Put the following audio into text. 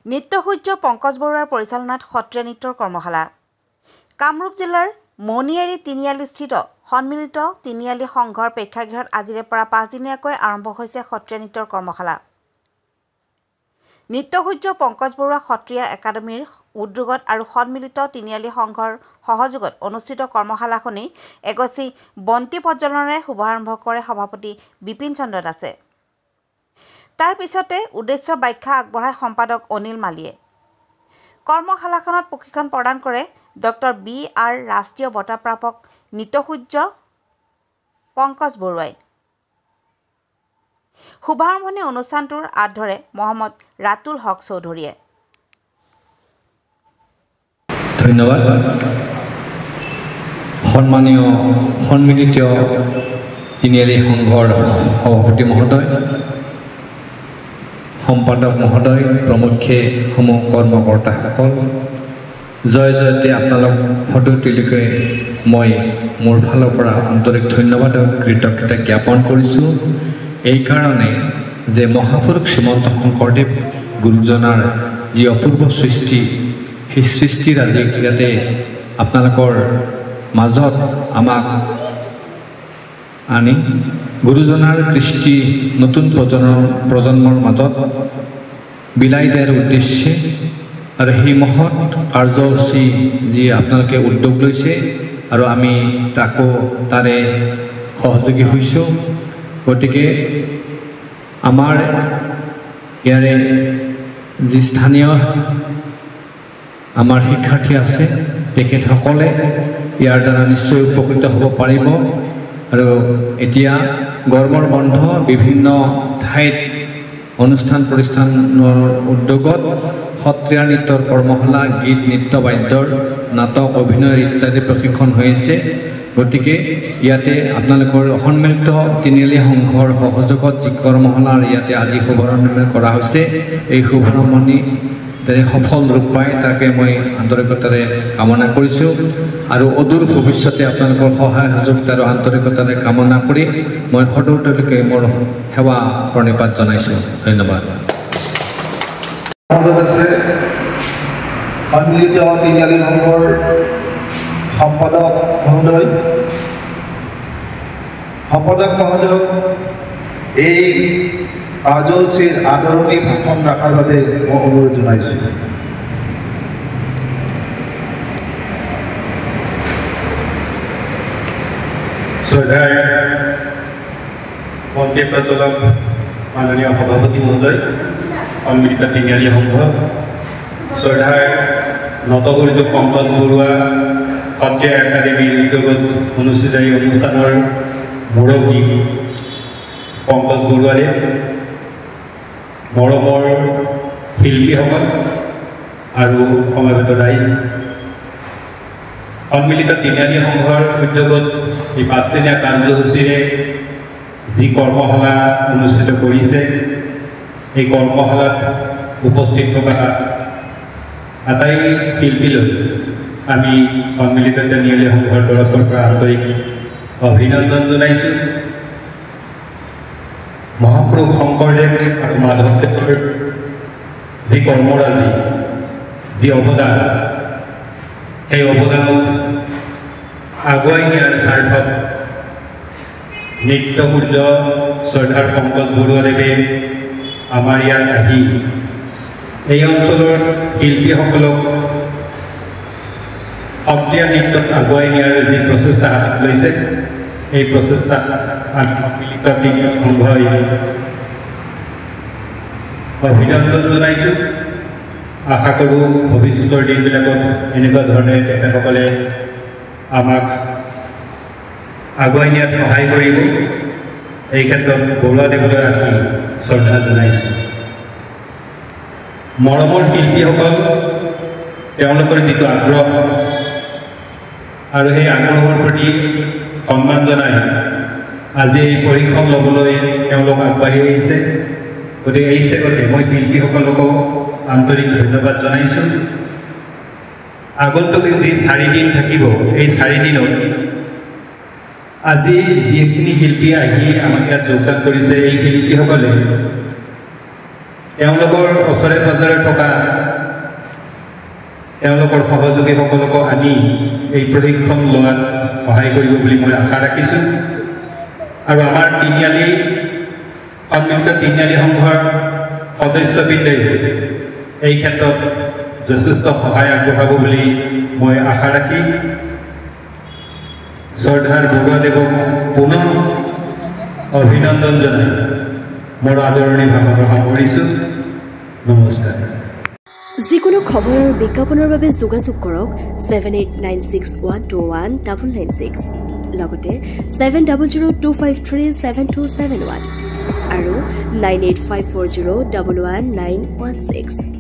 নৃত্যসূৰ্য পংকজ বৰুৱাৰ পৰিচালনাত সত্ৰীয়া নৃত্যৰ কৰ্মশালা। কামৰূপ জিলাৰ মণিয়াৰী তিনিআলিস্থিত সন্মিলিত তিনিআলি সংঘৰ প্ৰেক্ষাগৃহত আজিৰে পৰা 5 দিনীয়াকৈ আৰম্ভ হৈছে সত্ৰীয়া নৃত্যৰ কৰ্মশালা। নৃত্যসূৰ্য পংকজ বৰুৱা সত্ৰীয়া একাডেমীৰ উদ্যোগত আৰু সন্মিলিত তিনিআলি সংঘৰ সহযোগত অনুষ্ঠিত কৰ্মশালাখনি এগছি বন্তি প্ৰজ্বলনেৰে শুভাৰম্ভ কৰে সভাপতি বিপিন চন্দ্ৰ দাসে। তাৰ পিছতে উদ্দেশ্য ব্যাখ্যা আগবঢ়ায় সম্পাদক অনিল মালিয়ে। কৰ্মশালাখনত প্ৰশিক্ষণ প্ৰদান কৰে ডক্টৰ বি.আৰ. ৰাষ্ট্ৰীয় বঁটাপ্ৰাপক নৃত্যসূৰ্য পংকজ বৰুৱাই। শুভাৰম্ভণি অনুষ্ঠানটোৰ আঁত ধৰে মহম্মদ ৰাতুল হক চৌধুৰীয়ে। ধন্যবাদ। সন্মানীয় সন্মিলিত তিনিআলি সংঘৰ সভাপতি মহোদয়, সম্পাদক মহোদয়, প্ৰমুখ্যে সমূহ কৰ্মকৰ্তাসকল, জয় জয়তে আপোনালোক সকলোলৈকে মই মোৰ ফালৰ পৰা আন্তৰিক ধন্যবাদ আৰু কৃতজ্ঞতা জ্ঞাপন কৰিছোঁ। এইকাৰণে যে মহাপুৰুষ শ্ৰীমন্ত শংকৰদেৱ গুৰুজনাৰ যি অপূৰ্ব সৃষ্টি, সেই সৃষ্টিৰ আজি ইয়াতে আপোনালোকৰ মাজত আমাক আনি গুৰুজনাৰ কৃষ্টি নতুন প্ৰজন্মৰ মাজত বিলাই দিয়াৰ উদ্দেশ্যে আৰু সেই মহৎ কাৰ্যসূচী যি আপোনালোকে উদ্যোগ লৈছে আৰু আমি তাকো তাৰে সহযোগী হৈছোঁ। গতিকে আমাৰ ইয়াৰে যি স্থানীয় আমাৰ শিক্ষাৰ্থী আছে তেখেতসকলে ইয়াৰ দ্বাৰা নিশ্চয় উপকৃত হ'ব পাৰিব। আৰু এতিয়া গৰমৰ বন্ধ বিভিন্ন ঠাইত অনুষ্ঠান প্ৰতিষ্ঠানৰ উদ্যোগত সত্ৰীয়া নৃত্যৰ কৰ্মশালা, গীত, নৃত্য, বাদ্যৰ, নাটক, অভিনয় ইত্যাদি প্ৰশিক্ষণ হৈ আছে। গতিকে ইয়াতে আপোনালোকৰ সন্মিলিত তিনিআলি সংঘৰ সহযোগত যি কৰ্মশালাৰ ইয়াতে আজি শুভাৰম্ভ কৰা হৈছে, এই শুভাৰম্ভণি সফল ৰূপ পায় তাকে মই আন্তৰিকতাৰে কামনা কৰিছোঁ। আৰু অদূৰ ভৱিষ্যতে আপোনালোকৰ সহায় সহযোগিতা আৰু আন্তৰিকতাৰে কামনা কৰি মই সকলোলৈকে মোৰ সেৱা প্ৰণিপাত জনাইছোঁ। ধন্যবাদ। সন্মিলিত তিনিআলি সংঘৰ সম্পাদক মহোদয়, এই কাৰ্যসূচীৰ আদৰণি ভাষণ ৰখাৰ বাবে মই অনুৰোধ জনাইছোঁ। শ্ৰদ্ধাৰ মন্ত্ৰী প্ৰজ্বলক মাননীয় সভাপতি মহোদয়, সন্মিলিত তিনিআলি সংঘ, শ্ৰদ্ধাৰ নটসূৰ্য পংকজ বৰুৱা সত্ৰীয়া একাডেমীৰ উদ্যোগত অনুষ্ঠিত এই অনুষ্ঠানৰ মুৰব্বী পংকজ বৰুৱাৰে, মৰমৰ শিল্পীসকল আৰু সমবেত ৰাইজ, সন্মিলিত তিনিআলি সংঘৰ উদ্যোগত এই 5 দিনীয়া কাৰ্যসূচীৰে যি কৰ্মশালা অনুষ্ঠিত কৰিছে, এই কৰ্মশালাত উপস্থিত থকা আটাই শিল্পীলৈ আমি সন্মিলিত তিনিআলি সংঘৰ তৰফৰ পৰা আন্তৰিক অভিনন্দন জনাইছোঁ। মহাপুৰুষ শংকৰদেৱ আৰু মাধৱদেৱৰ যি কৰ্মৰাজি, যি অৱদান, সেই অৱদানক আগুৱাই নিয়াৰ স্বাৰ্থত নৃত্যসূৰ্য শ্ৰদ্ধাৰ পংকজ বৰুৱাদেৱে আমাৰ ইয়াত আহি এই অঞ্চলৰ শিল্পীসকলক সত্ৰীয়া নৃত্যত আগুৱাই নিয়াৰ যি প্ৰচেষ্টা হাতত লৈছে, এই প্ৰচেষ্টাত সন্মিলিত তিনিআলি সংঘই অভিনন্দন জনাইছোঁ। আশা কৰোঁ ভৱিষ্যতৰ দিনবিলাকত এনেকুৱা ধৰণে তেখেতসকলে আমাক আগুৱাই নিয়াত সহায় কৰিব। এই ক্ষেত্ৰত বৰুৱাদেৱলৈ ৰাখি শ্ৰদ্ধা জনাইছোঁ। মৰমৰ শিল্পীসকল, তেওঁলোকৰ যিটো আগ্ৰহ আৰু সেই আগ্ৰহৰ প্ৰতি সন্মান জনাই আজি এই প্ৰশিক্ষণ ল'বলৈ তেওঁলোক আগবাঢ়ি আহিছে। গতিকে এই চেগতে মই শিল্পীসকলকো আন্তৰিক ধন্যবাদ জনাইছোঁ। আগন্তুক যি 4 দিন থাকিব, এই 4 দিনত আজি যিখিনি শিল্পী আহি আমাক ইয়াত যোগদান কৰিছে, এই শিল্পীসকলে তেওঁলোকৰ ওচৰে পাজৰে থকা তেওঁলোকৰ সহযোগীসকলকো আনি এই প্ৰশিক্ষণ লোৱাত সহায় কৰিব বুলি মই আশা ৰাখিছোঁ আৰু আমাৰ তিনিআলি সন্মিলিত তিনিআলি সংঘৰ সদস্যবৃন্দে এই ক্ষেত্ৰত যথেষ্ট সহায় আগবঢ়াব বুলি মই আশা ৰাখি শ্ৰদ্ধাৰ বৰুৱাদেৱক পুনৰ অভিনন্দন জনাই মোৰ আদৰণি ভাষণ সামৰিছোঁ নমস্কাৰ যিকোনো খবৰৰ বিজ্ঞাপনৰ বাবে যোগাযোগ কৰক 7896121996 লগতে 7002537271 আৰু 9854011916